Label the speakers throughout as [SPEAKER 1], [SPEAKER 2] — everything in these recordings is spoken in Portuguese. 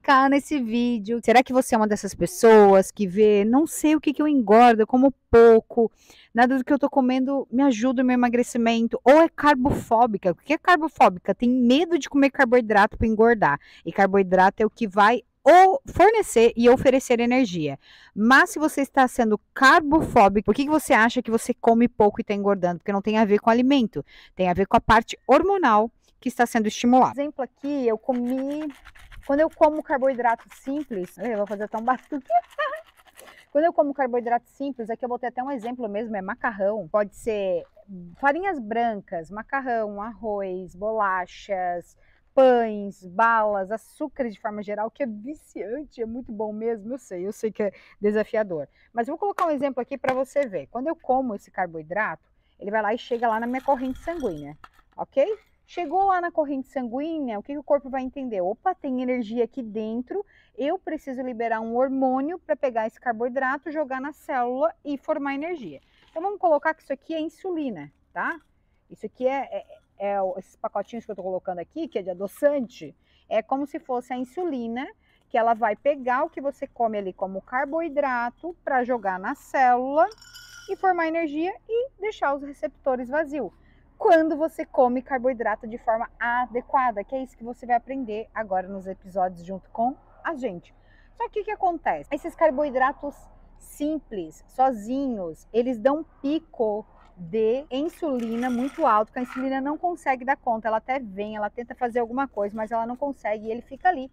[SPEAKER 1] clicar nesse vídeo. Será que você é uma dessas pessoas que vê, não sei o que que eu engordo, eu como pouco, nada do que eu tô comendo me ajuda no meu emagrecimento, ou é carbofóbica? O que é carbofóbica? Tem medo de comer carboidrato para engordar, e carboidrato é o que vai ou fornecer e oferecer energia. Mas se você está sendo carbofóbico, por que você acha que você come pouco e está engordando? Porque não tem a ver com alimento, tem a ver com a parte hormonal que está sendo estimulada. Por exemplo, aqui eu comi, quando eu como carboidrato simples, eu vou fazer até um batuque. Quando eu como carboidrato simples, aqui eu botei até um exemplo mesmo, é macarrão, pode ser farinhas brancas, macarrão, arroz, bolachas, pães, balas, açúcares de forma geral, que é viciante, é muito bom mesmo, eu sei que é desafiador. Mas eu vou colocar um exemplo aqui para você ver. Quando eu como esse carboidrato, ele vai lá e chega lá na minha corrente sanguínea, ok? Chegou lá na corrente sanguínea, o que o corpo vai entender? Opa, tem energia aqui dentro, eu preciso liberar um hormônio para pegar esse carboidrato, jogar na célula e formar energia. Então vamos colocar que isso aqui é insulina, tá? Isso aqui esses pacotinhos que eu tô colocando aqui, que é de adoçante, é como se fosse a insulina, que ela vai pegar o que você come ali como carboidrato para jogar na célula e formar energia e deixar os receptores vazios. Quando você come carboidrato de forma adequada, que é isso que você vai aprender agora nos episódios junto com a gente. Só que o que acontece? Esses carboidratos simples, sozinhos, eles dão um pico de insulina muito alto, que a insulina não consegue dar conta, ela até vem, ela tenta fazer alguma coisa, mas ela não consegue e ele fica ali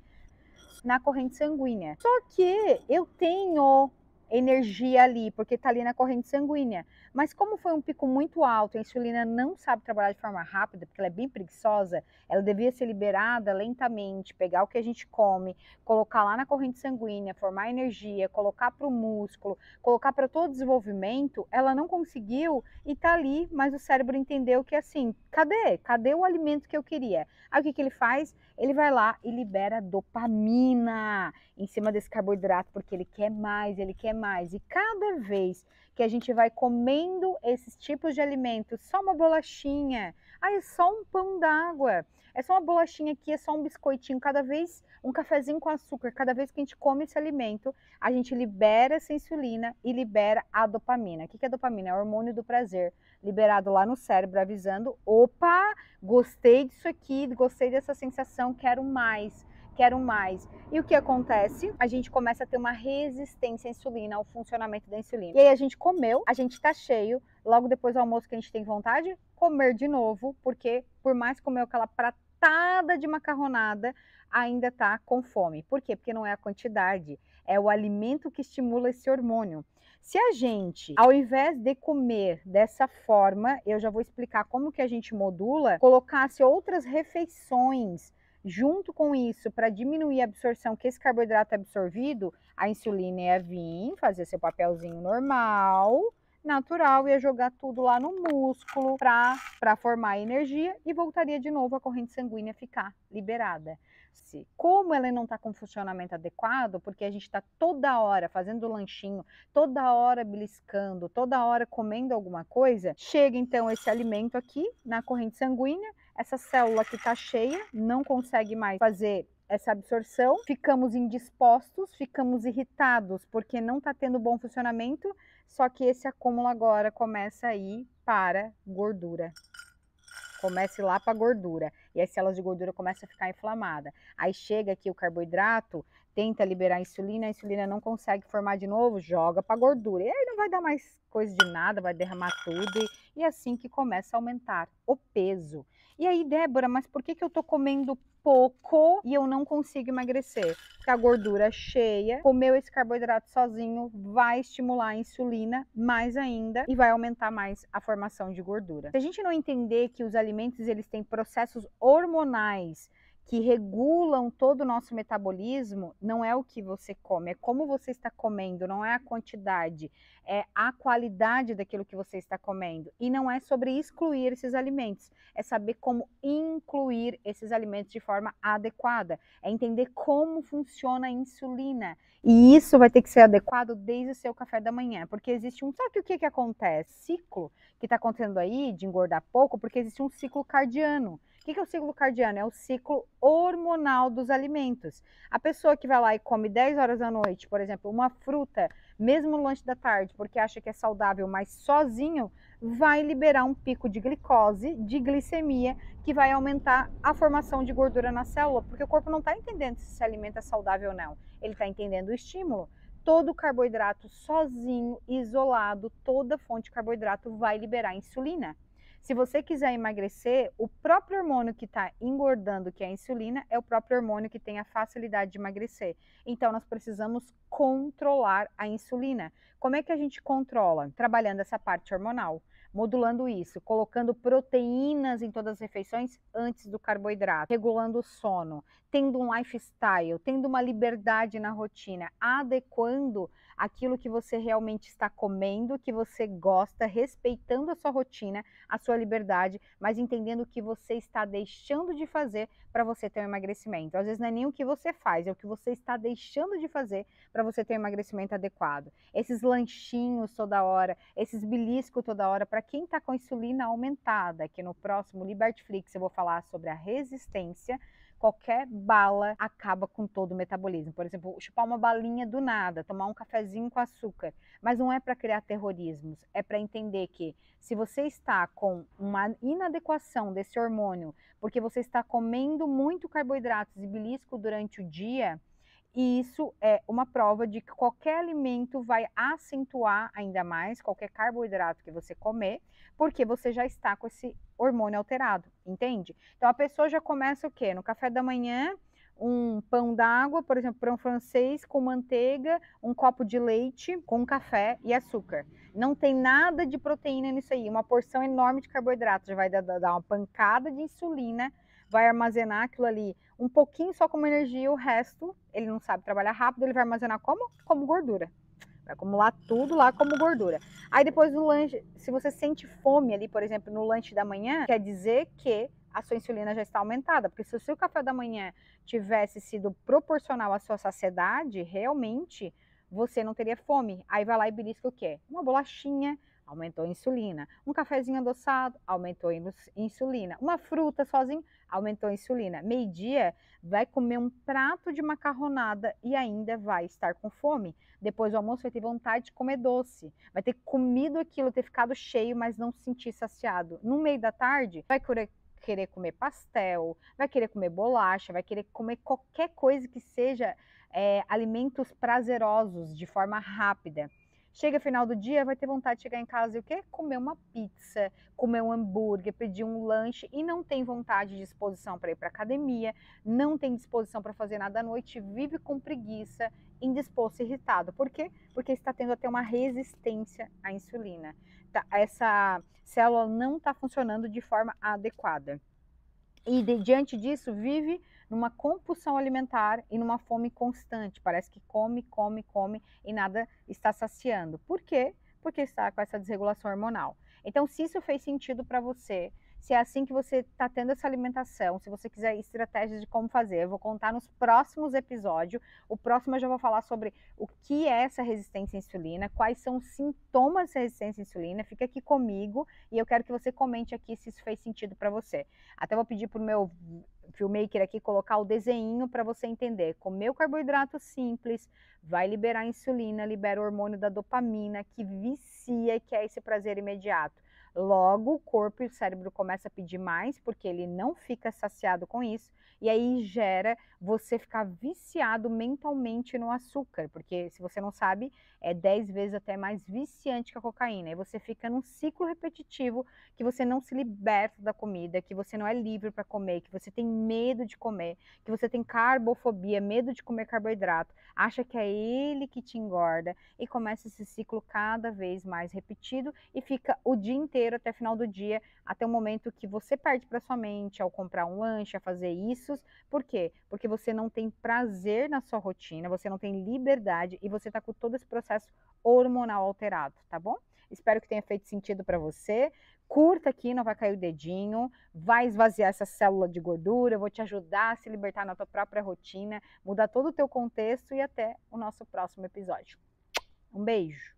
[SPEAKER 1] na corrente sanguínea. Só que eu tenho energia ali, porque tá ali na corrente sanguínea. Mas como foi um pico muito alto, a insulina não sabe trabalhar de forma rápida, porque ela é bem preguiçosa, ela devia ser liberada lentamente, pegar o que a gente come, colocar lá na corrente sanguínea, formar energia, colocar para o músculo, colocar para todo o desenvolvimento, ela não conseguiu e tá ali, mas o cérebro entendeu que assim, cadê? Cadê o alimento que eu queria? Aí o que ele faz? Ele vai lá e libera dopamina em cima desse carboidrato, porque ele quer mais, ele quer mais. E cada vez que a gente vai comendo esses tipos de alimentos, só uma bolachinha, é só um pão d'água, é só uma bolachinha aqui, é só um biscoitinho, cada vez um cafezinho com açúcar, cada vez que a gente come esse alimento, a gente libera essa insulina e libera a dopamina. O que é dopamina? É o hormônio do prazer, liberado lá no cérebro, avisando, opa, gostei disso aqui, gostei dessa sensação, quero mais. Quero mais. E o que acontece? A gente começa a ter uma resistência à insulina, ao funcionamento da insulina. E aí a gente comeu, a gente tá cheio, logo depois do almoço que a gente tem vontade, comer de novo, porque por mais comer aquela pratada de macarronada, ainda tá com fome. Por quê? Porque não é a quantidade, é o alimento que estimula esse hormônio. Se a gente, ao invés de comer dessa forma, eu já vou explicar como que a gente modula, colocasse outras refeições junto com isso, para diminuir a absorção, que esse carboidrato é absorvido, a insulina ia vir, fazer seu papelzinho normal, natural, ia jogar tudo lá no músculo para formar energia e voltaria de novo a corrente sanguínea ficar liberada. Como ela não está com funcionamento adequado, porque a gente está toda hora fazendo lanchinho, toda hora beliscando, toda hora comendo alguma coisa, chega então esse alimento aqui na corrente sanguínea, essa célula que está cheia, não consegue mais fazer essa absorção, ficamos indispostos, ficamos irritados porque não está tendo bom funcionamento, só que esse acúmulo agora começa a ir para gordura. Começa lá para gordura e as células de gordura começam a ficar inflamadas. Aí chega aqui o carboidrato, tenta liberar a insulina não consegue formar de novo, joga para gordura. E aí não vai dar mais coisa de nada, vai derramar tudo e é assim que começa a aumentar o peso. E aí, Débora, mas por que eu tô comendo pouco e eu não consigo emagrecer? Porque a gordura cheia, comeu esse carboidrato sozinho, vai estimular a insulina mais ainda e vai aumentar mais a formação de gordura. Se a gente não entender que os alimentos eles têm processos hormonais que regulam todo o nosso metabolismo, não é o que você come, é como você está comendo, não é a quantidade, é a qualidade daquilo que você está comendo. E não é sobre excluir esses alimentos, é saber como incluir esses alimentos de forma adequada, é entender como funciona a insulina. E isso vai ter que ser adequado desde o seu café da manhã, porque existe sabe o que acontece? Ciclo que está acontecendo aí de engordar pouco, porque existe um ciclo cardiano, O que é o ciclo cardiano? É o ciclo hormonal dos alimentos. A pessoa que vai lá e come 10 horas da noite, por exemplo, uma fruta, mesmo no lanche da tarde, porque acha que é saudável, mas sozinho, vai liberar um pico de glicose, de glicemia, que vai aumentar a formação de gordura na célula, porque o corpo não está entendendo se esse alimento é saudável ou não. Ele está entendendo o estímulo. Todo carboidrato sozinho, isolado, toda fonte de carboidrato vai liberar insulina. Se você quiser emagrecer, o próprio hormônio que está engordando, que é a insulina, é o próprio hormônio que tem a facilidade de emagrecer. Então, nós precisamos controlar a insulina. Como é que a gente controla? Trabalhando essa parte hormonal, modulando isso, colocando proteínas em todas as refeições antes do carboidrato, regulando o sono, tendo um lifestyle, tendo uma liberdade na rotina, adequando aquilo que você realmente está comendo, que você gosta, respeitando a sua rotina, a sua liberdade, mas entendendo o que você está deixando de fazer para você ter um emagrecimento. Às vezes não é nem o que você faz, é o que você está deixando de fazer para você ter um emagrecimento adequado. Esses lanchinhos toda hora, esses beliscos toda hora, para quem está com a insulina aumentada, que no próximo Libertflix eu vou falar sobre a resistência. Qualquer bala acaba com todo o metabolismo. Por exemplo, chupar uma balinha do nada, tomar um cafezinho com açúcar. Mas não é para criar terrorismos, é para entender que se você está com uma inadequação desse hormônio, porque você está comendo muito carboidratos e belisco durante o dia, e isso é uma prova de que qualquer alimento vai acentuar ainda mais qualquer carboidrato que você comer, porque você já está com esse hormônio alterado, entende? Então a pessoa já começa o quê? No café da manhã, um pão d'água, por exemplo, pão francês com manteiga, um copo de leite com café e açúcar. Não tem nada de proteína nisso aí, uma porção enorme de carboidrato, já vai dar uma pancada de insulina, vai armazenar aquilo ali um pouquinho só como energia, o resto ele não sabe trabalhar rápido, ele vai armazenar como? Como gordura. Vai acumular tudo lá como gordura. Aí depois do lanche, se você sente fome ali, por exemplo, no lanche da manhã, quer dizer que a sua insulina já está aumentada, porque se o seu café da manhã tivesse sido proporcional à sua saciedade, realmente você não teria fome. Aí vai lá e belisca o quê? Uma bolachinha, aumentou a insulina. Um cafezinho adoçado, aumentou a insulina. Uma fruta sozinho, aumentou a insulina. Meio-dia, vai comer um prato de macarronada e ainda vai estar com fome. Depois do almoço vai ter vontade de comer doce. Vai ter comido aquilo, ter ficado cheio, mas não se sentir saciado. No meio da tarde, vai querer comer pastel, vai querer comer bolacha, vai querer comer qualquer coisa que seja alimentos prazerosos de forma rápida. Chega final do dia, vai ter vontade de chegar em casa e o quê? Comer uma pizza, comer um hambúrguer, pedir um lanche e não tem vontade de disposição para ir para academia, não tem disposição para fazer nada à noite, vive com preguiça, indisposto, irritado. Por quê? Porque está tendo até uma resistência à insulina. Essa célula não está funcionando de forma adequada. E diante disso, vive numa compulsão alimentar e numa fome constante. Parece que come, come, come e nada está saciando. Por quê? Porque está com essa desregulação hormonal. Então, se isso fez sentido para você, se é assim que você está tendo essa alimentação, se você quiser estratégias de como fazer, eu vou contar nos próximos episódios. O próximo eu já vou falar sobre o que é essa resistência à insulina, quais são os sintomas dessa resistência à insulina. Fica aqui comigo e eu quero que você comente aqui se isso fez sentido para você. Até vou pedir para o meu filmmaker aqui colocar o desenho para você entender. Comer o carboidrato simples vai liberar insulina, libera o hormônio da dopamina, que vicia e que é esse prazer imediato. Logo, o corpo e o cérebro começam a pedir mais, porque ele não fica saciado com isso, e aí gera você ficar viciado mentalmente no açúcar, porque se você não sabe, é 10 vezes até mais viciante que a cocaína, e você fica num ciclo repetitivo que você não se liberta da comida, que você não é livre para comer, que você tem medo de comer, que você tem carbofobia, medo de comer carboidrato, acha que é ele que te engorda, e começa esse ciclo cada vez mais repetido, e fica o dia inteiro até o final do dia, até o momento que você perde para sua mente ao comprar um lanche, a fazer isso. Por quê? Porque você não tem prazer na sua rotina, você não tem liberdade e você está com todo esse processo hormonal alterado, tá bom? Espero que tenha feito sentido para você. Curta aqui, não vai cair o dedinho, vai esvaziar essa célula de gordura, eu vou te ajudar a se libertar na tua própria rotina, mudar todo o teu contexto e até o nosso próximo episódio. Um beijo!